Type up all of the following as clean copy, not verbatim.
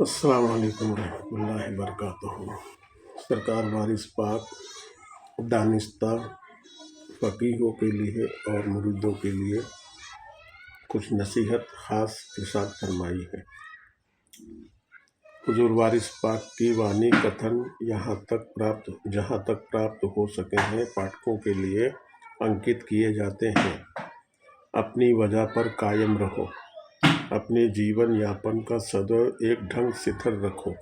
अस्सलाम वालेकुम रहमतुल्लाहि वबरकातुहू। सरकार वारिस पाक दानिस्ता फ़कीहों के लिए और मुरीदों के लिए कुछ नसीहत ख़ास इरशाद फरमाई है। हुज़ूर वारिस पाक की वाणी कथन जहाँ तक प्राप्त हो सके हैं पाठकों के लिए अंकित किए जाते हैं। अपनी वजह पर कायम रहो, अपने जीवन यापन का सदैव एक ढंग सिथर रखो।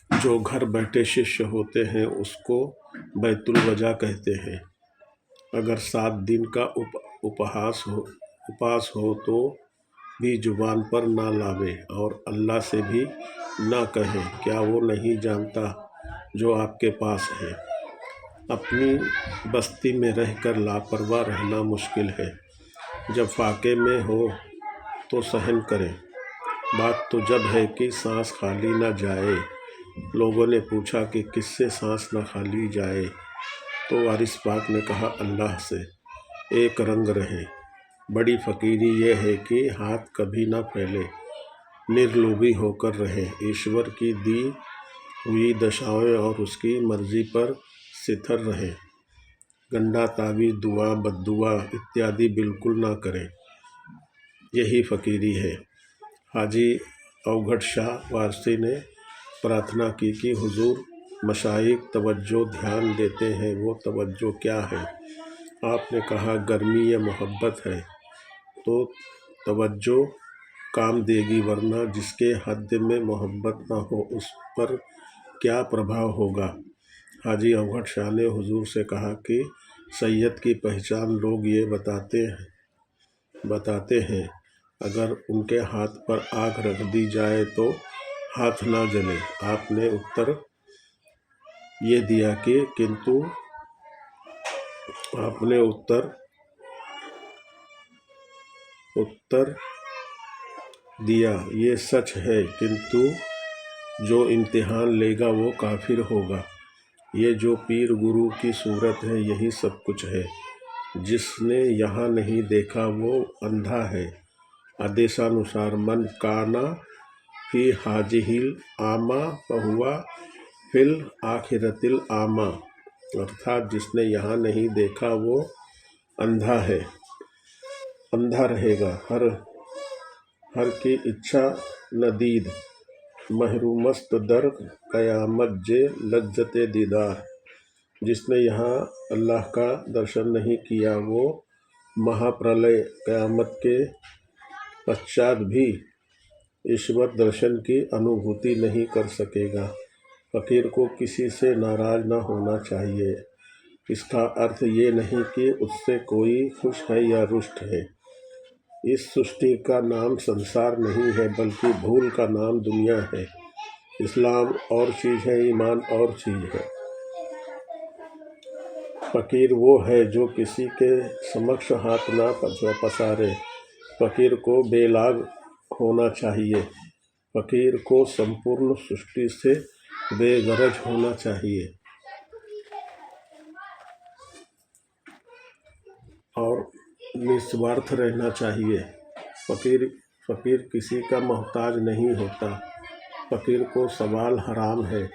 जो घर बैठे शिष्य होते हैं उसको बैतुल वजा कहते हैं। अगर 7 दिन का उपास हो तो भी जुबान पर ना लावे और अल्लाह से भी ना कहे क्या वो नहीं जानता जो आपके पास है। अपनी बस्ती में रहकर लापरवाह रहना मुश्किल है। जब फाके में हो तो सहन करें। बात तो जब है कि सांस खाली ना जाए। लोगों ने पूछा कि किससे सांस न खाली जाए, तो वारिस पाक ने कहा अल्लाह से। एक रंग रहे। बड़ी फ़कीरी ये है कि हाथ कभी ना फैले, निर्लोभी होकर रहे, ईश्वर की दी हुई दशाओं और उसकी मर्ज़ी पर सिथर रहे। गंडा तावीज़ दुआ बद्दुआ इत्यादि बिल्कुल ना करें। यही फ़कीरी है। हाजी अवघड़ शाह वारसी ने प्रार्थना की कि हुजूर मशाइख तवज्जो ध्यान देते हैं, वो तवज्जो क्या है? आपने कहा गर्मी या मोहब्बत है, तो तवज्जो काम देगी, वरना जिसके हद में मोहब्बत ना हो उस पर क्या प्रभाव होगा। हाजी अवघड़ शाह ने हुजूर से कहा कि सैयद की पहचान लोग ये बताते हैं अगर उनके हाथ पर आग रख दी जाए तो हाथ ना जले। आपने उत्तर ये दिया कि आपने उत्तर दिया ये सच है, किंतु जो इम्तिहान लेगा वो काफिर होगा। ये जो पीर गुरु की सूरत है यही सब कुछ है। जिसने यहाँ नहीं देखा वो अंधा है। आदेशानुसार मन काना फी हाजिहिल आमा फहुआ फिल आखिरतिल आमा, अर्थात जिसने यहाँ नहीं देखा वो अंधा रहेगा। हर की इच्छा नदीद महरूमस्त दर कयामत जे लज्जते दीदार। जिसने यहाँ अल्लाह का दर्शन नहीं किया वो महाप्रलय कयामत के पश्चात भी ईश्वर दर्शन की अनुभूति नहीं कर सकेगा। फ़कीर को किसी से नाराज न होना चाहिए। इसका अर्थ ये नहीं कि उससे कोई खुश है या रुष्ट है। इस सृष्टि का नाम संसार नहीं है, बल्कि भूल का नाम दुनिया है। इस्लाम और चीज़ है, ईमान और चीज़ है। फ़कीर वो है जो किसी के समक्ष हाथ ना पसारे। फ़कीर को बेलाग होना चाहिए। फ़कीर को संपूर्ण सृष्टि से बेगरज होना चाहिए और निस्वार्थ रहना चाहिए। फ़कीर किसी का मोहताज नहीं होता। फ़कीर को सवाल हराम है।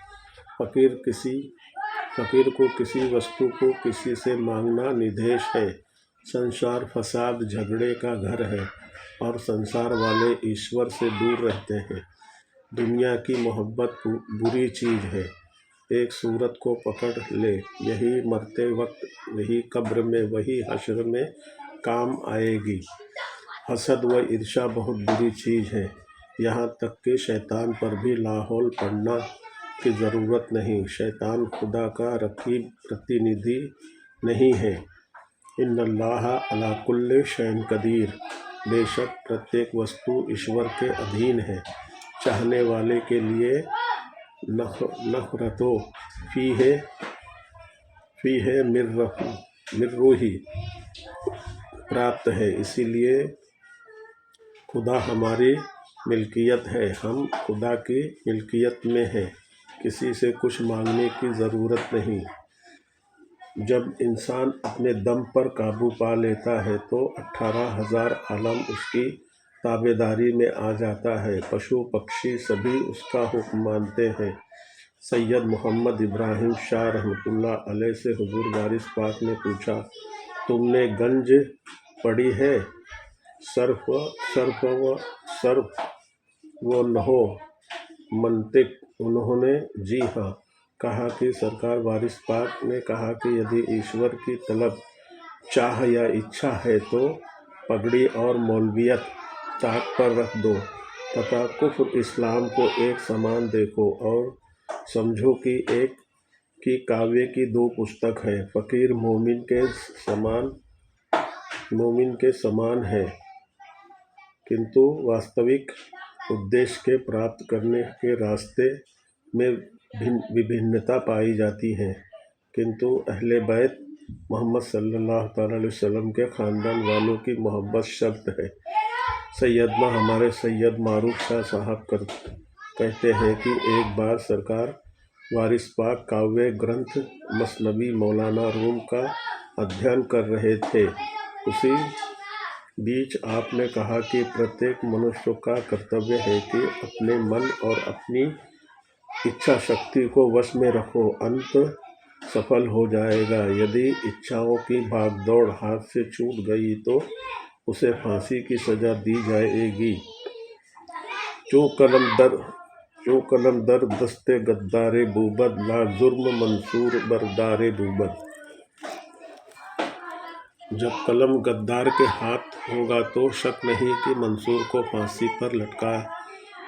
फ़कीर को किसी वस्तु को किसी से मांगना निषेध है। संसार फसाद झगड़े का घर है और संसार वाले ईश्वर से दूर रहते हैं। दुनिया की मोहब्बत बुरी चीज़ है। एक सूरत को पकड़ ले, यही मरते वक्त, वही कब्र में, वही हश्र में काम आएगी। हसद व ईर्ष्या बहुत बुरी चीज़ है। यहाँ तक कि शैतान पर भी लाहौल पढ़ना की ज़रूरत नहीं। शैतान खुदा का रकीब प्रतिनिधि नहीं है। इन्नल्लाह अला कुल्लि शैइन कदीर, बेशक प्रत्येक वस्तु ईश्वर के अधीन है। चाहने वाले के लिए नफ़रतो फीहे मिर्रूही प्राप्त है। इसीलिए खुदा हमारी मिल्कियत है, हम खुदा की मिल्कियत में हैं। किसी से कुछ मांगने की ज़रूरत नहीं। जब इंसान अपने दम पर काबू पा लेता है तो 18,000 आलम उसकी ताबेदारी में आ जाता है। पशु पक्षी सभी उसका हुक्म मानते हैं। सैयद मोहम्मद इब्राहिम शाह रहमतुल्लाह अलैह से हुजूर वारिस पाक ने पूछा, तुमने गंज पढ़ी है? सर्फ व नहो मंतिक? उन्होंने जी हाँ कहा कि सरकार वारिस पाक ने कहा कि यदि ईश्वर की तलब चाह या इच्छा है तो पगड़ी और मौलवियत ताक पर रख दो तथा कुफ्र इस्लाम को एक समान देखो और समझो कि एक की काव्य की दो पुस्तक है। फ़कीर मोमिन के समान है, किंतु वास्तविक उद्देश्य के प्राप्त करने के रास्ते में विभिन्नता पाई जाती है। किंतु अहले बैत मोहम्मद सल्लल्लाहु अलैहि वसल्लम के ख़ानदान वालों की मोहब्बत शर्त है। सैयदना हमारे सैयद मारूफ शाह साहब कहते हैं कि एक बार सरकार वारिस पाक काव्य ग्रंथ मसनवी मौलाना रूम का अध्ययन कर रहे थे। उसी बीच आपने कहा कि प्रत्येक मनुष्य का कर्तव्य है कि अपने मन और अपनी इच्छा शक्ति को वश में रखो, अंत सफल हो जाएगा। यदि इच्छाओं की भागदौड़ हाथ से छूट गई तो उसे फांसी की सजा दी जाएगी। जो कलम दर दस्ते गद्दारे बूबद, ला जुर्म मंसूर बरदारे बूबद। जब कलम गद्दार के हाथ होगा तो शक नहीं कि मंसूर को फांसी पर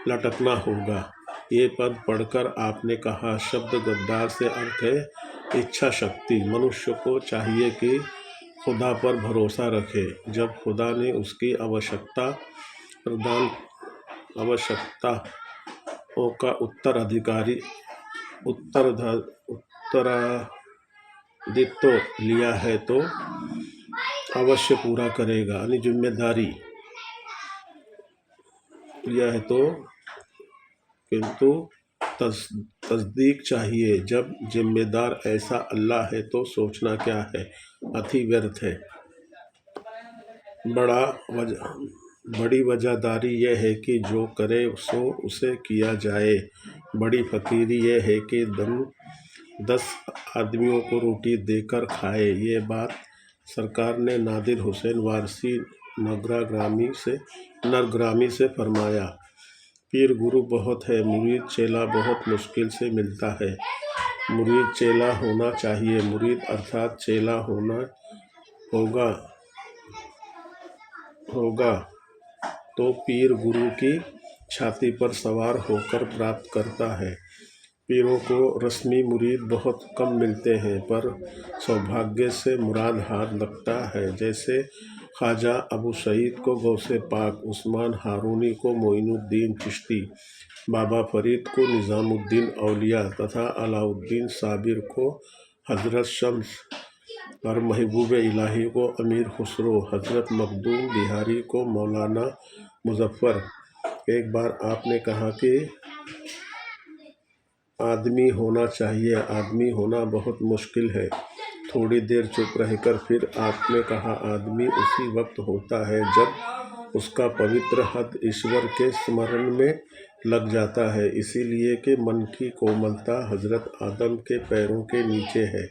लटकना होगा। ये पद पढ़कर आपने कहा, शब्द गद्दार से अर्थ है इच्छा शक्ति। मनुष्य को चाहिए कि खुदा पर भरोसा रखे। जब खुदा ने उसकी आवश्यकताओं का उत्तराधित्व लिया है तो अवश्य पूरा करेगा। यानी जिम्मेदारी लिया है तो, किंतु तस्दीक चाहिए। जब जिम्मेदार ऐसा अल्लाह है तो सोचना क्या है, अति व्यर्थ है। बड़ी वजहदारी यह है कि जो करे सो उसे किया जाए। बड़ी फकीरी यह है कि 10 आदमियों को रोटी देकर खाए। ये बात सरकार ने नादिर हुसैन वारसी नरग्रामी से फरमाया। पीर गुरु बहुत है, मुरीद चेला बहुत मुश्किल से मिलता है। मुरीद चेला होना चाहिए। मुरीद अर्थात चेला होगा तो पीर गुरु की छाती पर सवार होकर प्राप्त करता है। पीरों को रस्मी मुरीद बहुत कम मिलते हैं, पर सौभाग्य से मुराद हाथ लगता है। जैसे ख्वाजा अबू सईद को गौसे पाक, उस्मान हारूनी को मोइनुद्दीन चिश्ती, बाबा फरीद को निज़ामुद्दीन औलिया तथा अलाउद्दीन साबिर को हज़रत शम्स और महबूब इलाही को अमीर खुसरो, हज़रत मखदूम बिहारी को मौलाना मुज़फ़्फ़र। एक बार आपने कहा कि आदमी होना चाहिए, आदमी होना बहुत मुश्किल है। थोड़ी देर चुप रहकर फिर आपने कहा, आदमी उसी वक्त होता है जब उसका पवित्र हाथ ईश्वर के स्मरण में लग जाता है। इसीलिए कि मन की कोमलता हज़रत आदम के पैरों के नीचे है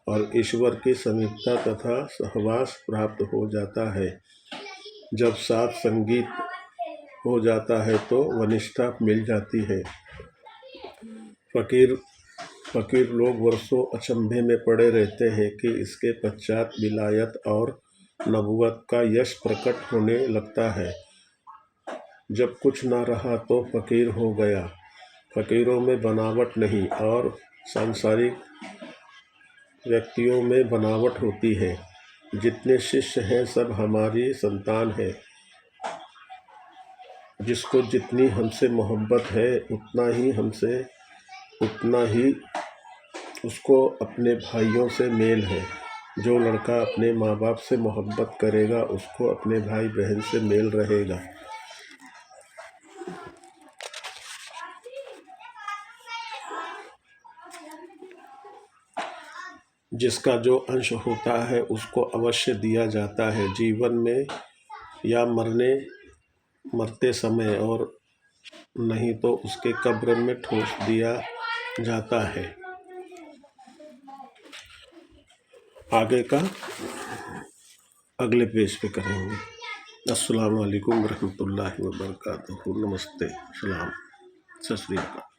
और ईश्वर की समीपता तथा सहवास प्राप्त हो जाता है। जब साथ संगीत हो जाता है तो वनिष्ठता मिल जाती है। फकीर लोग वर्षों अचंभे में पड़े रहते हैं कि इसके पश्चात विलायत और नबुवत का यश प्रकट होने लगता है। जब कुछ न रहा तो फकीर हो गया। फकीरों में बनावट नहीं और सांसारिक व्यक्तियों में बनावट होती है। जितने शिष्य हैं सब हमारी संतान है। जिसको जितनी हमसे मोहब्बत है उतना ही उसको अपने भाइयों से मेल है। जो लड़का अपने माँ बाप से मोहब्बत करेगा उसको अपने भाई बहन से मेल रहेगा। जिसका जो अंश होता है उसको अवश्य दिया जाता है। जीवन में या मरते समय और नहीं तो उसके कब्र में ठूंस दिया जाता है। आगे का अगले पेज पे करेंगे। अस्सलाम वालेकुम रहमतुल्लाहि व बरकातुहू। नमस्ते, सलाम, सत श्री अकाल।